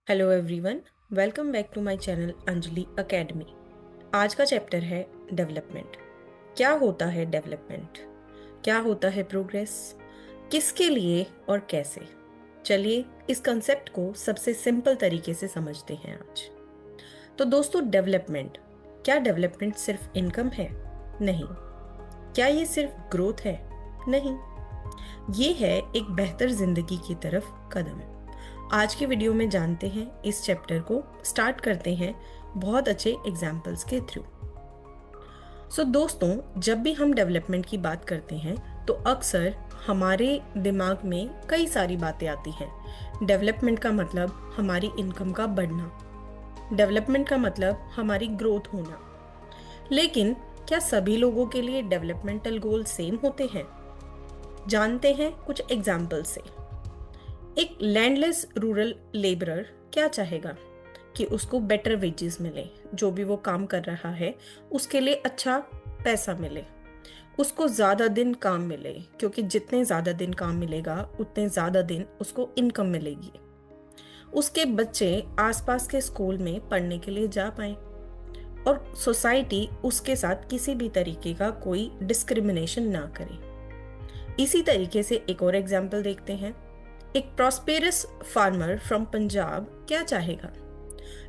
Hello everyone, welcome back to my channel Anjali Academy. आज का chapter है डेवलपमेंट। क्या होता है डेवलपमेंट? क्या होता है प्रोग्रेस? किसके लिए और कैसे? चलिए इस कंसेप्ट को सबसे सिंपल तरीके से समझते हैं आज। तो दोस्तों, डेवलपमेंट, क्या डेवलपमेंट सिर्फ इनकम है? नहीं। क्या ये सिर्फ ग्रोथ है? नहीं। ये है एक बेहतर जिंदगी की तरफ कदम। आज की वीडियो में जानते हैं, इस चैप्टर को स्टार्ट करते हैं बहुत अच्छे एग्जाम्पल्स के थ्रू। सो दोस्तों, जब भी हम डेवलपमेंट की बात करते हैं तो अक्सर हमारे दिमाग में कई सारी बातें आती हैं। डेवलपमेंट का मतलब हमारी इनकम का बढ़ना, डेवलपमेंट का मतलब हमारी ग्रोथ होना। लेकिन क्या सभी लोगों के लिए डेवलपमेंटल गोल सेम होते हैं? जानते हैं कुछ एग्जाम्पल से। एक लैंडलेस रूरल लेबरर क्या चाहेगा? कि उसको बेटर वेजेस मिले, जो भी वो काम कर रहा है उसके लिए अच्छा पैसा मिले, उसको ज़्यादा दिन काम मिले, क्योंकि जितने ज़्यादा दिन काम मिलेगा उतने ज़्यादा दिन उसको इनकम मिलेगी। उसके बच्चे आसपास के स्कूल में पढ़ने के लिए जा पाए और सोसाइटी उसके साथ किसी भी तरीके का कोई डिस्क्रिमिनेशन ना करे। इसी तरीके से एक और एग्जाम्पल देखते हैं। एक प्रॉस्पेरस फार्मर फ्रॉम पंजाब क्या चाहेगा?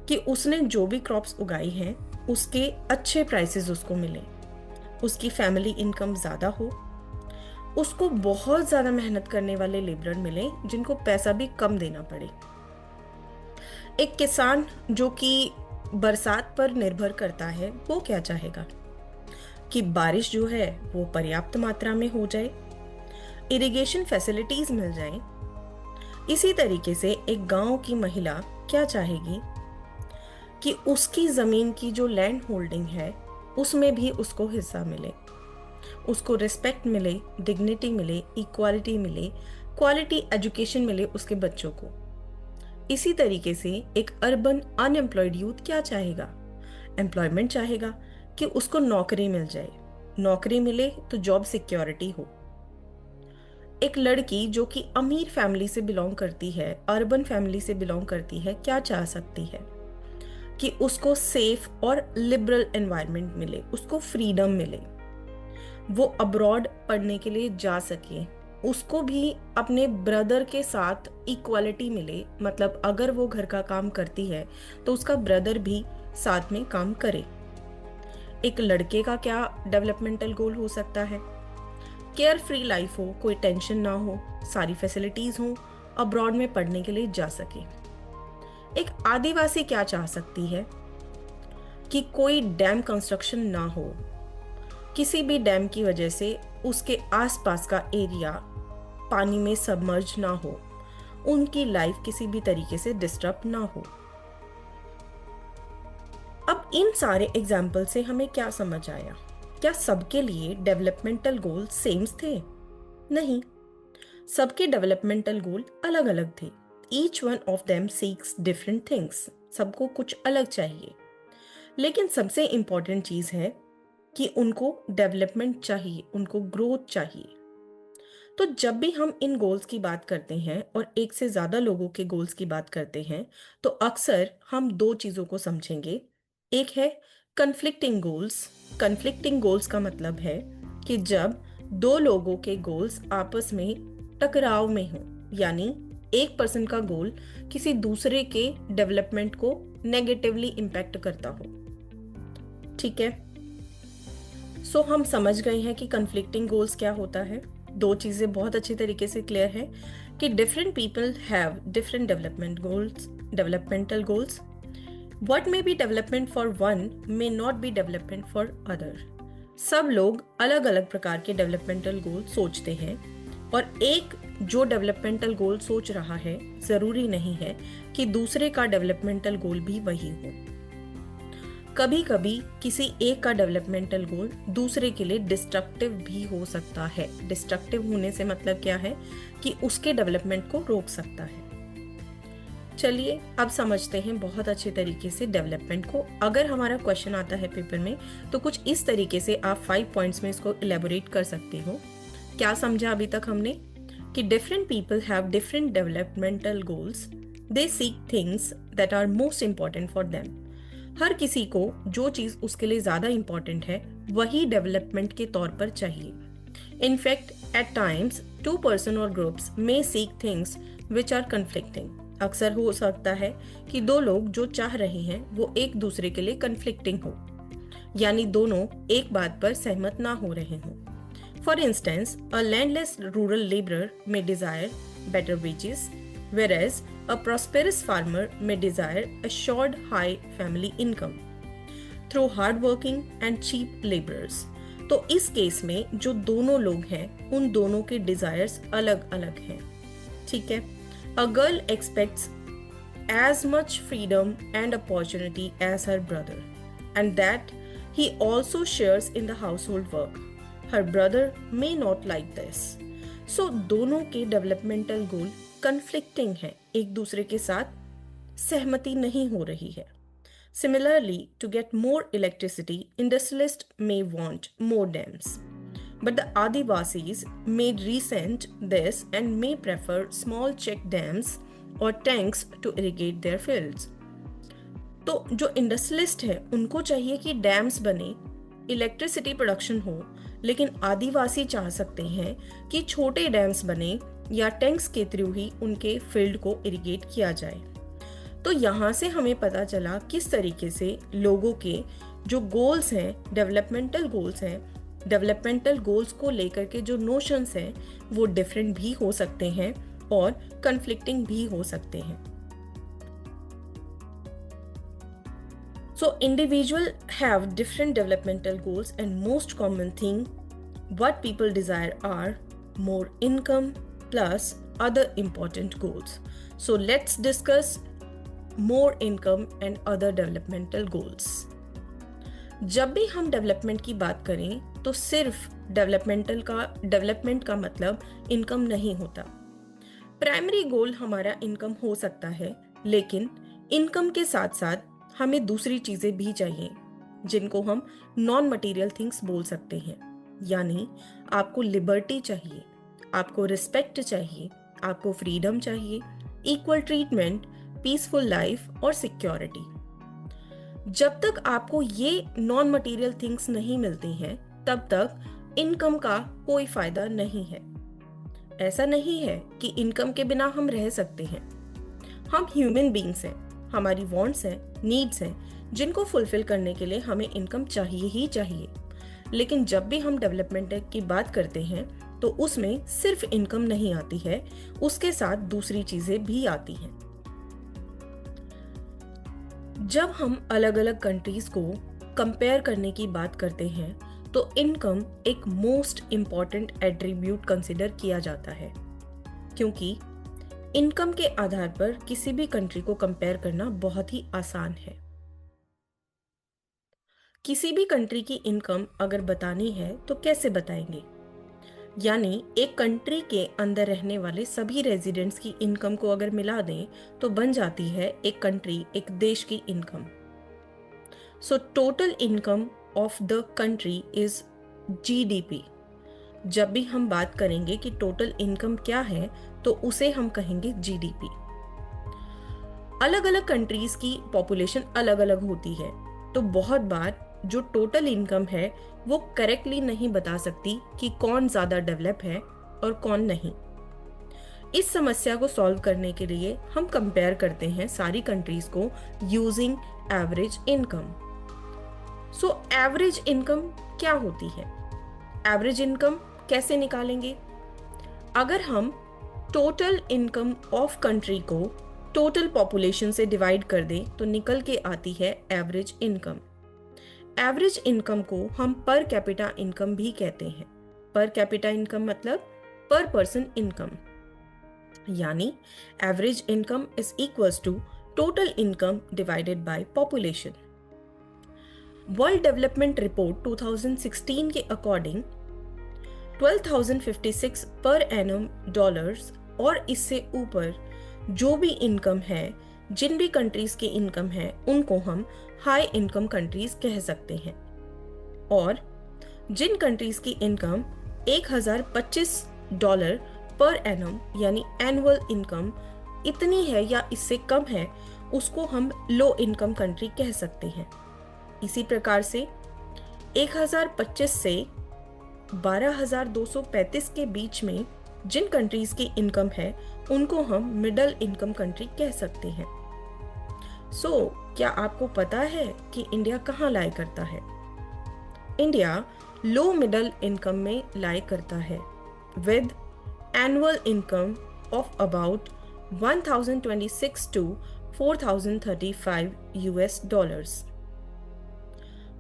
कि उसने जो भी क्रॉप्स उगाई हैं उसके अच्छे प्राइसेस उसको मिले, उसकी फैमिली इनकम ज़्यादा हो, उसको बहुत ज़्यादा मेहनत करने वाले लेबरर मिले जिनको पैसा भी कम देना पड़े। एक किसान जो कि बरसात पर निर्भर करता है, वो क्या चाहेगा? कि बारिश जो है वो पर्याप्त मात्रा में हो जाए, इरिगेशन फैसिलिटीज मिल जाए। इसी तरीके से एक गांव की महिला क्या चाहेगी? कि उसकी जमीन की जो लैंड होल्डिंग है उसमें भी उसको हिस्सा मिले, उसको रिस्पेक्ट मिले, डिग्निटी मिले, इक्वालिटी मिले, क्वालिटी एजुकेशन मिले उसके बच्चों को। इसी तरीके से एक अर्बन अनएम्प्लॉयड यूथ क्या चाहेगा? एम्प्लॉयमेंट चाहेगा, कि उसको नौकरी मिल जाए, नौकरी मिले तो जॉब सिक्योरिटी हो। एक लड़की जो कि अमीर फैमिली से बिलोंग करती है, अर्बन फैमिली से बिलोंग करती है, क्या चाह सकती है? कि उसको सेफ और लिबरल एनवायरनमेंट मिले, उसको फ्रीडम मिले, वो अब्रॉड पढ़ने के लिए जा सके, उसको भी अपने ब्रदर के साथ इक्वालिटी मिले। मतलब अगर वो घर का काम करती है तो उसका ब्रदर भी साथ में काम करे। एक लड़के का क्या डेवलपमेंटल गोल हो सकता है? केयर फ्री लाइफ हो, कोई टेंशन ना हो, सारी फैसिलिटीज हो, अब्रॉड में पढ़ने के लिए जा सके। एक आदिवासी क्या चाह सकती है? कि कोई डैम कंस्ट्रक्शन ना हो, किसी भी डैम की वजह से उसके आसपास का एरिया पानी में सबमर्ज ना हो, उनकी लाइफ किसी भी तरीके से डिस्टर्ब ना हो। अब इन सारे एग्जाम्पल से हमें क्या समझ आया? क्या सबके लिए डेवलपमेंटल गोल सेम थे? नहीं, सबके डेवलपमेंटल गोल अलग अलग थे। Each one of them seeks different things. सबको कुछ अलग चाहिए, लेकिन सबसे इंपॉर्टेंट चीज है कि उनको डेवलपमेंट चाहिए, उनको ग्रोथ चाहिए। तो जब भी हम इन गोल्स की बात करते हैं और एक से ज्यादा लोगों के गोल्स की बात करते हैं तो अक्सर हम दो चीजों को समझेंगे। एक है कन्फ्लिक्टिंग गोल्स। कन्फ्लिक्टिंग गोल्स का मतलब है कि जब दो लोगों के गोल्स आपस में टकराव में हो, यानी एक पर्सन का गोल किसी दूसरे के डेवलपमेंट को नेगेटिवली इम्पैक्ट करता हो। ठीक है, सो हम समझ गए हैं कि कन्फ्लिक्टिंग गोल्स क्या होता है। दो चीजें बहुत अच्छी तरीके से क्लियर है कि different people have different developmental goals. What may be development for one may not be development for other. सब लोग अलग अलग प्रकार के डेवलपमेंटल गोल सोचते हैं और एक जो डेवलपमेंटल गोल सोच रहा है जरूरी नहीं है कि दूसरे का डेवलपमेंटल गोल भी वही हो। कभी कभी किसी एक का डेवलपमेंटल गोल दूसरे के लिए डिस्ट्रक्टिव भी हो सकता है। डिस्ट्रक्टिव होने से मतलब क्या है? कि उसके डेवलपमेंट को रोक सकता है। चलिए अब समझते हैं बहुत अच्छे तरीके से डेवलपमेंट को। अगर हमारा क्वेश्चन आता है पेपर में तो कुछ इस तरीके से आप 5 पॉइंट्स में इसको इलेबोरेट कर सकते हो। क्या समझा अभी तक हमने? कि different people have different developmental goals, they seek things that are most important for them. हर किसी को जो चीज़ उसके लिए ज़्यादा इम्पॉर्टेंट है वही डेवलपमेंट के तौर पर चाहिए। In fact at times two person और ग्रुप्स में seek things which are conflicting. अक्सर हो सकता है कि दो लोग जो चाह रहे हैं वो एक दूसरे के लिए कन्फ्लिक्टिंग हो, यानी दोनों एक बात पर सहमत ना हो रहे हों। For instance, a landless rural labourer may desire better wages, whereas a prosperous farmer may desire assured high family income through hard working and cheap laborers। तो इस केस में जो दोनों लोग हैं उन दोनों के डिजायर्स अलग अलग हैं। ठीक है, a girl aspects as much freedom and opportunity as her brother, and that he also shares in the household work. Her brother may not like this. So दोनों के डेवलपमेंटल गोल कन्फ्लिक्टिंग है, एक दूसरे के साथ सहमति नहीं हो रही है। Similarly, to get more electricity, industrialists may want more dams. But the Adivasis may resent this and may prefer small check dams or tanks to irrigate their fields. तो जो इंडस्ट्रियलिस्ट है उनको चाहिए कि डैम्स बने, इलेक्ट्रिसिटी प्रोडक्शन हो, लेकिन आदिवासी चाह सकते हैं कि छोटे डैम्स बने या टैंक्स के थ्रू ही उनके फील्ड को इरिगेट किया जाए। तो यहाँ से हमें पता चला किस तरीके से लोगों के जो गोल्स हैं, डेवलपमेंटल गोल्स को लेकर के जो नोशंस हैं वो डिफरेंट भी हो सकते हैं और कन्फ्लिक्टिंग भी हो सकते हैं। So individual have different developmental goals, and most common thing what people desire are more income plus other important goals. So let's discuss more income and other developmental goals. जब भी हम डेवलपमेंट की बात करें तो सिर्फ डेवलपमेंट का मतलब इनकम नहीं होता। प्राइमरी गोल हमारा इनकम हो सकता है, लेकिन इनकम के साथ साथ हमें दूसरी चीजें भी चाहिए जिनको हम नॉन मटेरियल थिंग्स बोल सकते हैं। यानी आपको लिबर्टी चाहिए, आपको रिस्पेक्ट चाहिए, आपको फ्रीडम चाहिए, इक्वल ट्रीटमेंट, पीसफुल लाइफ और सिक्योरिटी। जब तक आपको ये नॉन मटेरियल थिंग्स नहीं मिलती हैं तब तक इनकम का कोई फायदा नहीं है। ऐसा नहीं है कि इनकम के बिना हम रह सकते हैं। हम ह्यूमन बीइंग्स हैं, हमारी वांट्स हैं, नीड्स हैं, जिनको फुलफिल करने के लिए हमें इनकम चाहिए ही चाहिए। लेकिन जब भी हम डेवलपमेंट की बात करते हैं तो उसमें सिर्फ इनकम नहीं आती है, उसके साथ दूसरी चीजें भी आती हैं। जब हम अलग अलग कंट्रीज को कंपेयर करने की बात करते हैं तो इनकम एक मोस्ट इम्पॉर्टेंट एट्रीब्यूट कंसिडर किया जाता है, क्योंकि इनकम के आधार पर किसी भी कंट्री को कंपेयर करना बहुत ही आसान है। किसी भी कंट्री की इनकम अगर बतानी है तो कैसे बताएंगे? यानी एक कंट्री के अंदर रहने वाले सभी रेजिडेंट्स की इनकम को अगर मिला दें तो बन जाती है एक कंट्री, एक देश की income. So total income of the country is GDP. जब भी हम बात करेंगे कि टोटल इनकम क्या है तो उसे हम कहेंगे जीडीपी। अलग अलग कंट्रीज की पॉपुलेशन अलग अलग होती है, तो बहुत बार जो टोटल इनकम है वो करेक्टली नहीं बता सकती कि कौन ज्यादा डेवलप है और कौन नहीं। इस समस्या को सॉल्व करने के लिए हम कंपेयर करते हैं सारी कंट्रीज को using average income. So average income क्या होती है? एवरेज इनकम कैसे निकालेंगे? अगर हम टोटल इनकम ऑफ कंट्री को टोटल पॉपुलेशन से डिवाइड कर दें तो निकल के आती है एवरेज इनकम। एवरेज इनकम को हम पर कैपिटा इनकम भी कहते हैं। पर कैपिटा इनकम मतलब पर पर्सन इनकम, यानी average income is equals to total income divided by population. World development report 2016 के अकॉर्डिंग 12,056 पर एनम डॉलर्स और इससे ऊपर जो भी इनकम है, जिन भी कंट्रीज की इनकम है, उनको हम हाई इनकम कंट्रीज कह सकते हैं। और जिन कंट्रीज की इनकम 1025 डॉलर पर एनम यानी एनुअल इनकम इतनी है या इससे कम है उसको हम लो इनकम कंट्री कह सकते हैं। इसी प्रकार से 1025 से 12,235 के बीच में जिन कंट्रीज की इनकम है उनको हम मिडिल इनकम कंट्री कह सकते हैं। क्या आपको पता है कि इंडिया कहाँ लाई करता है? इंडिया लो मिडिल इनकम में लाई करता है with annual income of about 1026 to 4035 US dollars.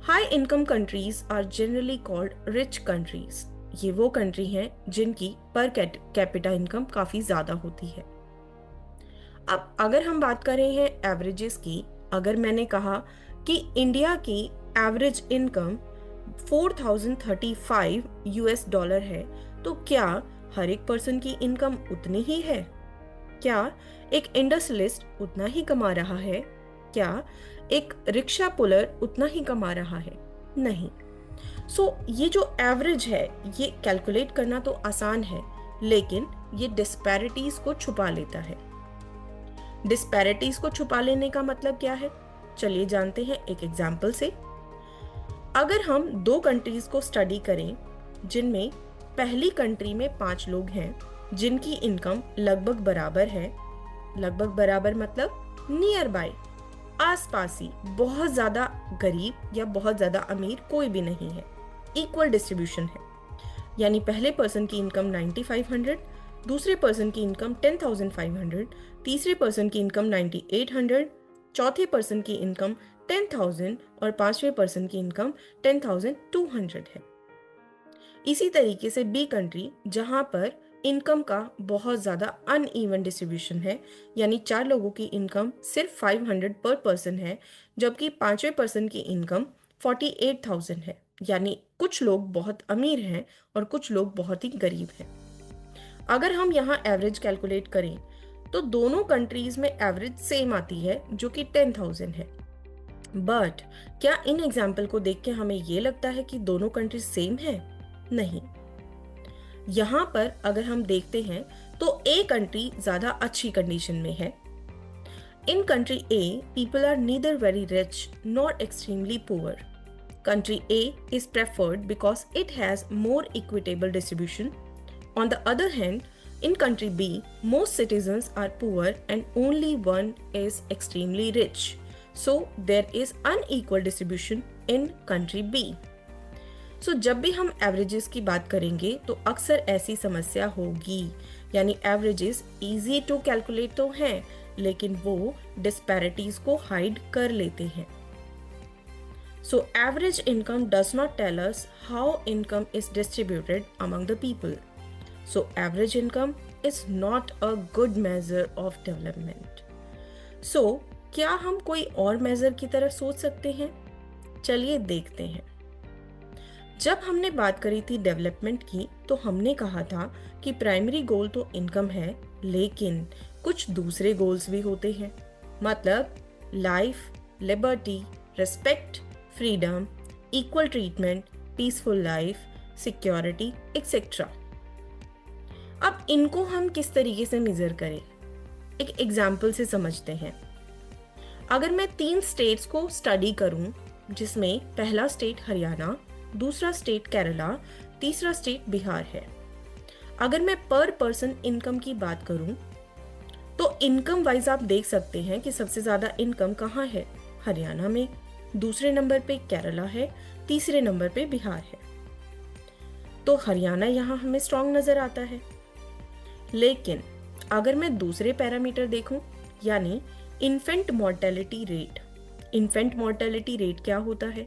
High income countries are generally called rich countries. ये वो कंट्री हैं जिनकी पर कैपिटा इनकम काफ़ी ज़्यादा होती है। अब अगर हम बात कर रहे हैं एवरेजेस की, अगर मैंने कहा कि इंडिया की एवरेज इनकम 4035 US डॉलर है, तो क्या हर एक पर्सन की इनकम उतनी ही है? क्या एक इंडस्ट्रियलिस्ट उतना ही कमा रहा है? क्या एक रिक्शा पुलर उतना ही कमा रहा है? नहीं। ये जो एवरेज है ये कैलकुलेट करना तो आसान है, लेकिन ये डिस्पैरिटीज को छुपा लेता है। डिस्पैरिटीज को छुपा लेने का मतलब क्या है? चलिए जानते हैं एक एग्जाम्पल से। अगर हम दो कंट्रीज को स्टडी करें जिनमें पहली कंट्री में 5 लोग हैं जिनकी इनकम लगभग बराबर है, लगभग बराबर मतलब नियर बाय, आसपास ही, बहुत ज्यादा गरीब या बहुत ज्यादा अमीर कोई भी नहीं है, इक्वल डिस्ट्रीब्यूशन है। यानी पहले पर्सन की इनकम 9500, दूसरे पर्सन की इनकम 10,500, तीसरे पर्सन की इनकम 9800, चौथे पर्सन की इनकम 10,000 और पांचवें पर्सन की इनकम 10,200 है। इसी तरीके से बी कंट्री जहां पर इनकम का बहुत ज़्यादा अनइवन डिस्ट्रीब्यूशन है, यानी 4 लोगों की इनकम सिर्फ 500 पर पर्सन है, जबकि पांचवें पर्सन की इनकम 48,000 है। यानी कुछ लोग बहुत अमीर हैं और कुछ लोग बहुत ही गरीब हैं। अगर हम यहाँ एवरेज कैलकुलेट करें तो दोनों कंट्रीज में एवरेज सेम आती है जो कि 10,000 है। बट क्या इन एग्जाम्पल को देख के हमें ये लगता है कि दोनों कंट्रीज सेम है? नहीं। यहाँ पर अगर हम देखते हैं तो ए कंट्री ज्यादा अच्छी कंडीशन में है। In country A people are neither very rich nor extremely poor. Country A is preferred because it has more equitable distribution. On the other hand, in country B, most citizens are poor and only one is extremely rich. So there is unequal distribution in country B. जब भी हम averages की बात करेंगे तो अक्सर ऐसी समस्या होगी, यानी एवरेजेस इजी टू कैलकुलेट तो हैं, लेकिन वो डिस्पैरिटीज को हाइड कर लेते हैं। Average income does not tell us how income is distributed among the people. Average income is not a good measure of development. क्या हम कोई और मेजर की तरफ सोच सकते हैं? चलिए देखते हैं। जब हमने बात करी थी डेवलपमेंट की तो हमने कहा था कि प्राइमरी गोल तो इनकम है, लेकिन कुछ दूसरे गोल्स भी होते हैं। मतलब life, liberty, respect, freedom, equal treatment, peaceful life, security etcetera. अब इनको हम किस तरीके से मेजर करें, एक एग्जाम्पल से समझते हैं। अगर मैं 3 स्टेट्स को स्टडी करूं, जिसमें पहला स्टेट हरियाणा, दूसरा स्टेट केरला, तीसरा स्टेट बिहार है। अगर मैं पर पर्सन इनकम की बात करूं तो इनकम वाइज आप देख सकते हैं कि सबसे ज्यादा इनकम कहाँ है? हरियाणा में, दूसरे नंबर पे केरला है, तीसरे नंबर पे बिहार है। तो हरियाणा यहाँ हमें स्ट्रॉन्ग नजर आता है। लेकिन अगर मैं दूसरे पैरामीटर देखूं, यानी infant mortality rate. Infant mortality rate क्या होता है?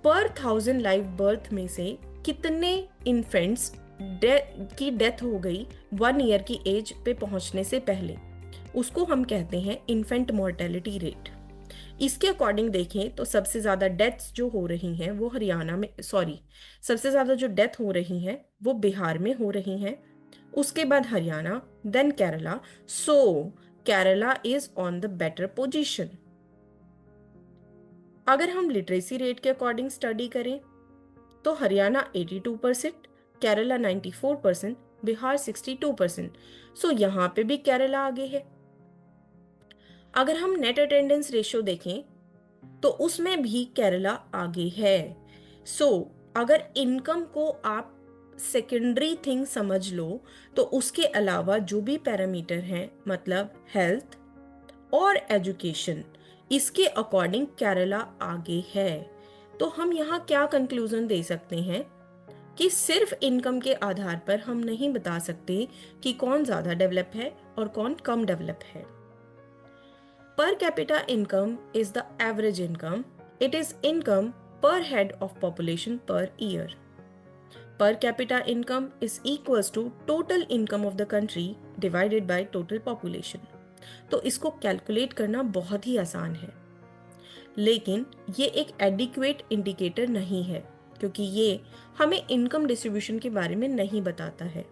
पर 1000 लाइव बर्थ में से कितने इन्फेंट्स की डेथ हो गई 1 ईयर की एज पे पहुंचने से पहले, उसको हम कहते हैं इन्फेंट मोर्टेलिटी रेट। इसके अकॉर्डिंग देखें तो सबसे ज्यादा डेथ्स जो हो रही हैं वो हरियाणा में, सबसे ज्यादा जो डेथ हो रही हैं वो बिहार में हो रही हैं, उसके बाद Haryana, then Kerala. Kerala is on the better position. अगर हम लिटरेसी रेट के अकॉर्डिंग स्टडी करें तो हरियाणा 82%, केरला 94%, बिहार 62%। सो यहाँ पे भी केरला आगे है। अगर हम नेट अटेंडेंस रेशियो देखें तो उसमें भी केरला आगे है। सो अगर इनकम को आप सेकेंडरी थिंग समझ लो तो उसके अलावा जो भी पैरामीटर हैं, मतलब हेल्थ और एजुकेशन, इसके अकॉर्डिंग केरला आगे है। तो हम यहाँ क्या कंक्लूजन दे सकते हैं कि सिर्फ इनकम के आधार पर हम नहीं बता सकते कि कौन ज्यादा डेवलप है और कौन कम डेवलप है। Per capita income is the average income. It is income per head of population per year. Per capita income is equals to total income of the country divided by total population. तो इसको calculate करना बहुत ही आसान है, लेकिन ये एक adequate indicator नहीं है क्योंकि ये हमें इनकम डिस्ट्रीब्यूशन के बारे में नहीं बताता है।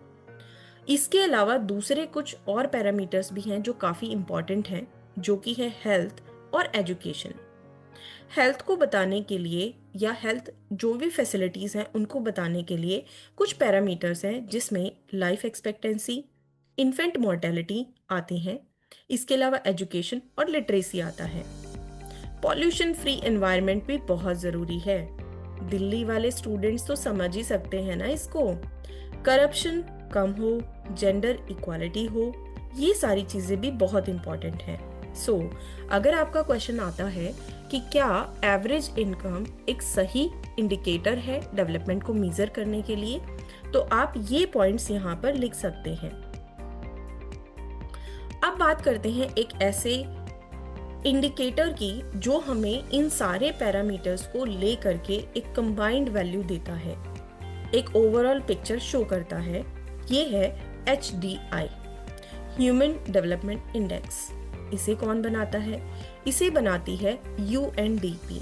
इसके अलावा दूसरे कुछ और पैरामीटर्स भी हैं जो काफ़ी इंपॉर्टेंट हैं, जो कि है हेल्थ और एजुकेशन। हेल्थ को बताने के लिए या हेल्थ जो भी फैसिलिटीज़ हैं उनको बताने के लिए कुछ पैरामीटर्स हैं जिसमें लाइफ एक्सपेक्टेंसी, इन्फेंट मोर्टेलिटी आते हैं। इसके अलावा एजुकेशन और लिटरेसी आता है। पॉल्यूशन फ्री एनवायरनमेंट भी बहुत ज़रूरी है। दिल्ली वाले स्टूडेंट्स तो समझ ही सकते हैं ना इसको। करप्शन कम हो, जेंडर इक्वालिटी हो, ये सारी चीज़ें भी बहुत इंपॉर्टेंट हैं। सो अगर आपका क्वेश्चन आता है कि क्या एवरेज इनकम एक सही इंडिकेटर है डेवलपमेंट को मेजर करने के लिए, तो आप ये पॉइंट्स यहाँ पर लिख सकते हैं। अब बात करते हैं एक ऐसे इंडिकेटर की जो हमें इन सारे पैरामीटर्स को ले करके एक कंबाइंड वैल्यू देता है, एक ओवरऑल पिक्चर शो करता है। ये है HDI, ह्यूमन डेवलपमेंट इंडेक्स। इसे कौन बनाता है? इसे बनाती है UNDP।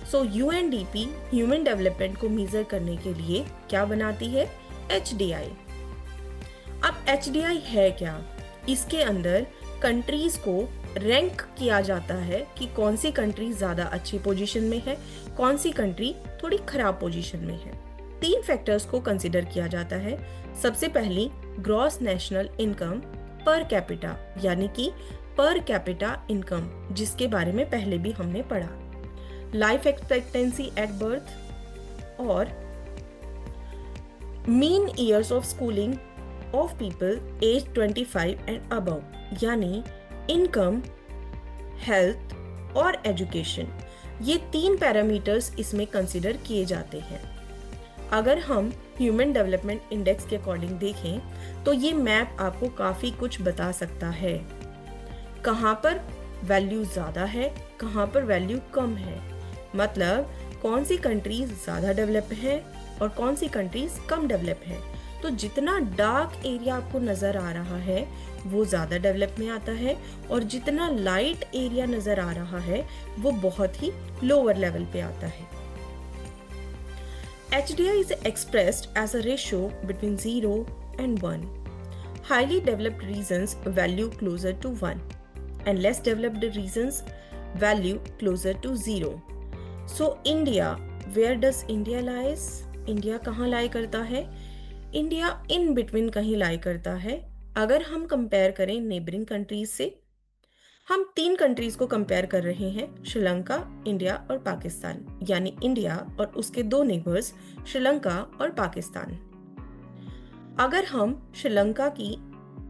सो UNDP ह्यूमन डेवलपमेंट को मेजर करने के लिए क्या बनाती है? HDI। अब HDI है क्या? इसके अंदर कंट्रीज को रैंक किया जाता है कि कौन सी कंट्री ज्यादा अच्छी पोजीशन में है, कौन सी कंट्री थोड़ी खराब पोजीशन में है। 3 फैक्टर्स को कंसिडर किया जाता है। सबसे पहली gross national income per capita, यानी कि पर कैपिटा इनकम, जिसके बारे में पहले भी हमने पढ़ा। लाइफ एक्सपेक्टेंसी एट बर्थ और mean years of schooling of people age 25 and above, यानी इनकम, हेल्थ और एजुकेशन। ये 3 पैरामीटर्स इसमें कंसिडर किए जाते हैं। अगर हम ह्यूमन डेवलपमेंट इंडेक्स के अकॉर्डिंग देखें तो ये मैप आपको काफ़ी कुछ बता सकता है। कहाँ पर वैल्यू ज़्यादा है, कहाँ पर वैल्यू कम है, मतलब कौन सी कंट्रीज ज़्यादा डेवलप है और कौन सी कंट्रीज कम डेवलप है। तो जितना डार्क एरिया आपको नज़र आ रहा है वो ज़्यादा डेवलप में आता है, और जितना लाइट एरिया नज़र आ रहा है वो बहुत ही लोअर लेवल पे आता है। HDI is expressed as a ratio between 0 and 1. Highly developed regions value closer to 1 and less developed regions value closer to 0. So India, where does India lies? India कहाँ लाई करता है? India in between कहीं लाई करता है। अगर हम compare करें neighbouring countries से, हम 3 कंट्रीज को कंपेयर कर रहे हैं, श्रीलंका, इंडिया और पाकिस्तान, यानी इंडिया और उसके 2 नेबर्स श्रीलंका और पाकिस्तान। अगर हम श्रीलंका की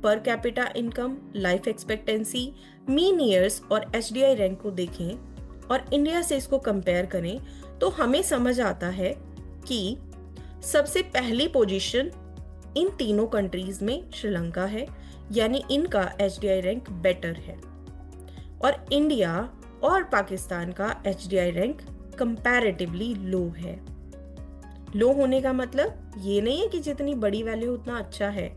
per capita income, life expectancy, mean years और HDI रैंक को देखें और इंडिया से इसको कंपेयर करें तो हमें समझ आता है कि सबसे पहली पोजीशन इन तीनों कंट्रीज में श्रीलंका है, यानी इनका HDI रैंक बेटर है, और इंडिया और पाकिस्तान का HDI रैंक कंपैरेटिवली लो है। लो होने का मतलब ये नहीं है कि जितनी बड़ी वैल्यू उतना अच्छा है।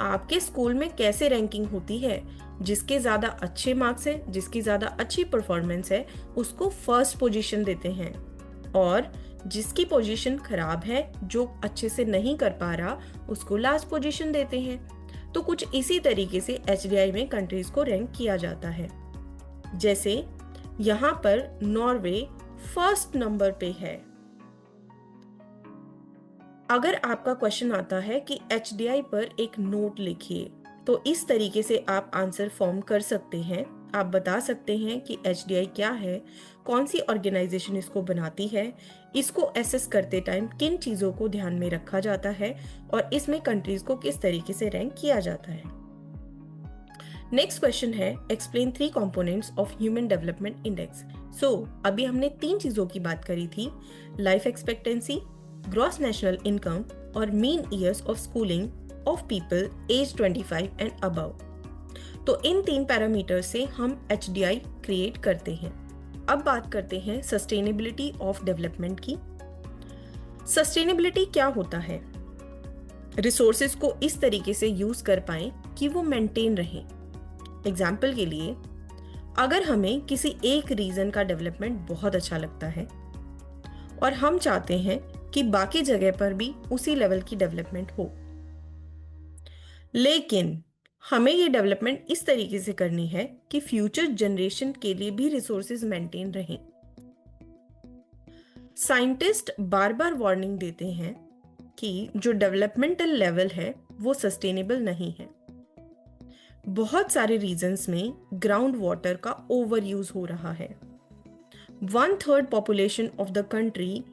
आपके स्कूल में कैसे रैंकिंग होती है, जिसके ज़्यादा अच्छे मार्क्स है, जिसकी ज़्यादा अच्छी परफॉर्मेंस है, उसको फर्स्ट पोजीशन देते हैं, और जिसकी पोजीशन खराब है, जो अच्छे से नहीं कर पा रहा, उसको लास्ट पोजीशन देते हैं। तो कुछ इसी तरीके से HDI में कंट्रीज को रैंक किया जाता है। जैसे यहाँ पर नॉर्वे फर्स्ट नंबर पे है। अगर आपका क्वेश्चन आता है कि HDI पर एक नोट लिखिए, तो इस तरीके से आप आंसर फॉर्म कर सकते हैं। आप बता सकते हैं कि HDI क्या है, कौन सी ऑर्गेनाइजेशन इसको बनाती है, इसको एसेस करते टाइम किन चीज़ों को ध्यान में रखा जाता है और इसमें कंट्रीज को किस तरीके से रैंक किया जाता है। नेक्स्ट क्वेश्चन है explain 3 components of human development index. So अभी हमने 3 चीज़ों की बात करी थी, life expectancy, gross national income और mean years of schooling of people age 25 and above. तो इन 3 पैरामीटर से हम HDI क्रिएट करते हैं। अब बात करते हैं सस्टेनेबिलिटी ऑफ डेवलपमेंट की। सस्टेनेबिलिटी क्या होता है? रिसोर्सेज को इस तरीके से यूज कर पाएं कि वो मेंटेन रहें। एग्जाम्पल के लिए, अगर हमें किसी एक रीजन का डेवलपमेंट बहुत अच्छा लगता है और हम चाहते हैं कि बाकी जगह पर भी उसी लेवल की डेवलपमेंट हो, लेकिन हमें ये डेवलपमेंट इस तरीके से करनी है कि फ्यूचर जनरेशन के लिए भी रिसोर्सेज मेंटेन रहें। साइंटिस्ट बार बार वार्निंग देते हैं कि जो डेवलपमेंटल लेवल है वो सस्टेनेबल नहीं है। बहुत सारे रीजंस में ग्राउंड वाटर का ओवर यूज हो रहा है। 1/3 पॉपुलेशन ऑफ द कंट्री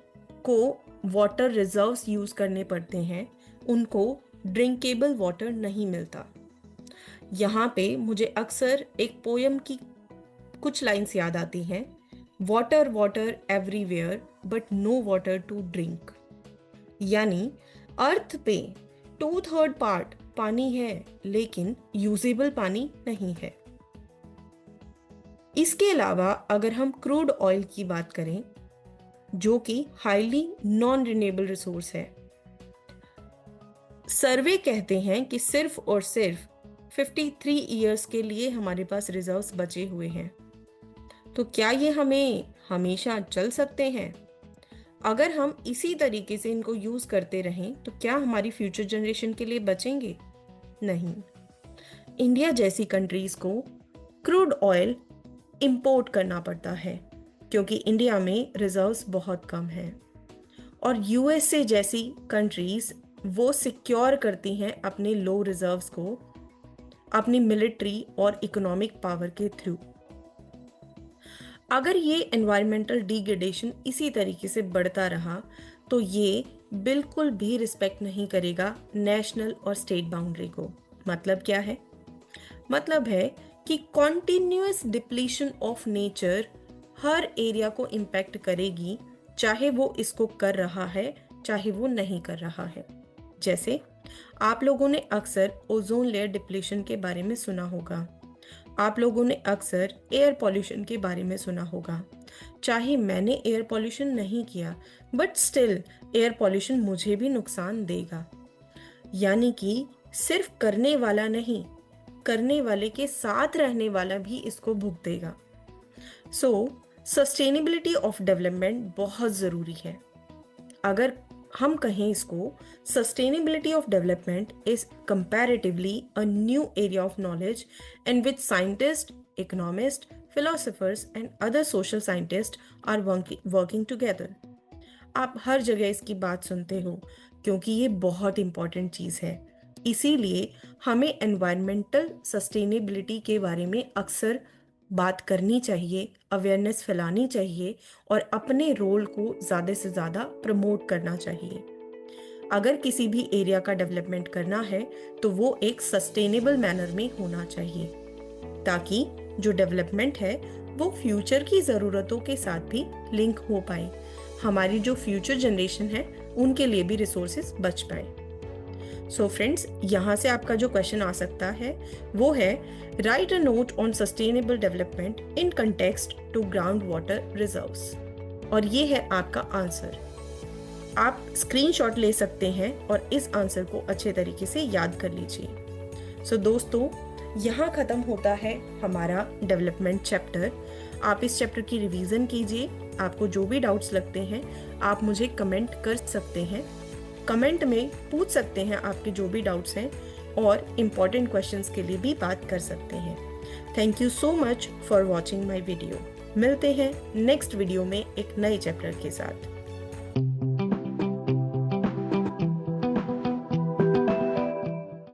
को वाटर रिजर्व्स यूज करने पड़ते हैं, उनको ड्रिंकेबल वाटर नहीं मिलता। यहाँ पे मुझे अक्सर एक पोयम की कुछ लाइन्स याद आती हैं, water water everywhere but no water to drink. यानी अर्थ पे 2/3 पार्ट पानी है लेकिन यूजेबल पानी नहीं है। इसके अलावा अगर हम क्रूड ऑयल की बात करें, जो कि हाईली नॉन रिन्यूएबल रिसोर्स है, सर्वे कहते हैं कि सिर्फ और सिर्फ 53 ईयर्स के लिए हमारे पास रिजर्व्स बचे हुए हैं। तो क्या ये हमें हमेशा चल सकते हैं? अगर हम इसी तरीके से इनको यूज करते रहें तो क्या हमारी फ्यूचर जनरेशन के लिए बचेंगे? नहीं। इंडिया जैसी कंट्रीज को क्रूड ऑयल इंपोर्ट करना पड़ता है क्योंकि इंडिया में रिजर्व्स बहुत कम हैं, और USA जैसी कंट्रीज वो सिक्योर करती हैं अपने लो रिजर्व्स को अपनी मिलिट्री और इकोनॉमिक पावर के थ्रू। अगर ये एनवायरमेंटल डिग्रेडेशन इसी तरीके से बढ़ता रहा तो ये बिल्कुल भी रिस्पेक्ट नहीं करेगा नेशनल और स्टेट बाउंड्री को। मतलब क्या है? मतलब है कि continuous depletion of nature her area को इम्पैक्ट करेगी, चाहे वो इसको कर रहा है चाहे वो नहीं कर रहा है। जैसे आप लोगों ने अक्सर ओजोन लेयर डिप्लीशन के बारे में सुना होगा, आप लोगों ने अक्सर एयर पॉल्यूशन के बारे में सुना होगा। चाहे मैंने एयर पॉल्यूशन नहीं किया, बट स्टिल एयर पॉल्यूशन मुझे भी नुकसान देगा। यानी कि सिर्फ करने वाला नहीं, करने वाले के साथ रहने वाला भी इसको भुगतेगा। सो सस्टेनेबिलिटी ऑफ डेवलपमेंट बहुत ज़रूरी है। अगर हम कहें इसको, sustainability of development is comparatively a new area of knowledge in which scientist, economist, philosophers and other social scientists are working together। आप हर जगह इसकी बात सुनते हो क्योंकि ये बहुत इंपॉर्टेंट चीज़ है। इसीलिए हमें एनवायरमेंटल सस्टेनेबिलिटी के बारे में अक्सर बात करनी चाहिए, अवेयरनेस फैलानी चाहिए और अपने रोल को ज़्यादा से ज़्यादा प्रमोट करना चाहिए। अगर किसी भी एरिया का डेवलपमेंट करना है तो वो एक सस्टेनेबल मैनर में होना चाहिए, ताकि जो डेवलपमेंट है वो फ्यूचर की ज़रूरतों के साथ भी लिंक हो पाए, हमारी जो फ्यूचर जनरेशन है उनके लिए भी रिसोर्सेज बच पाए। सो फ्रेंड्स, यहाँ से आपका जो क्वेश्चन आ सकता है वो है write a note on sustainable development in context to ground water reserves, और ये है आपका आंसर। आप स्क्रीनशॉट ले सकते हैं और इस आंसर को अच्छे तरीके से याद कर लीजिए। सो दोस्तों, यहाँ ख़त्म होता है हमारा डेवलपमेंट चैप्टर। आप इस चैप्टर की रिवीजन कीजिए। आपको जो भी डाउट्स लगते हैं आप मुझे कमेंट कर सकते हैं, कमेंट में पूछ सकते हैं आपके जो भी डाउट्स हैं, और इम्पॉर्टेंट क्वेश्चंस के लिए भी बात कर सकते हैं। Thank you so much for watching my video. मिलते हैं नेक्स्ट वीडियो में एक नए चैप्टर के साथ।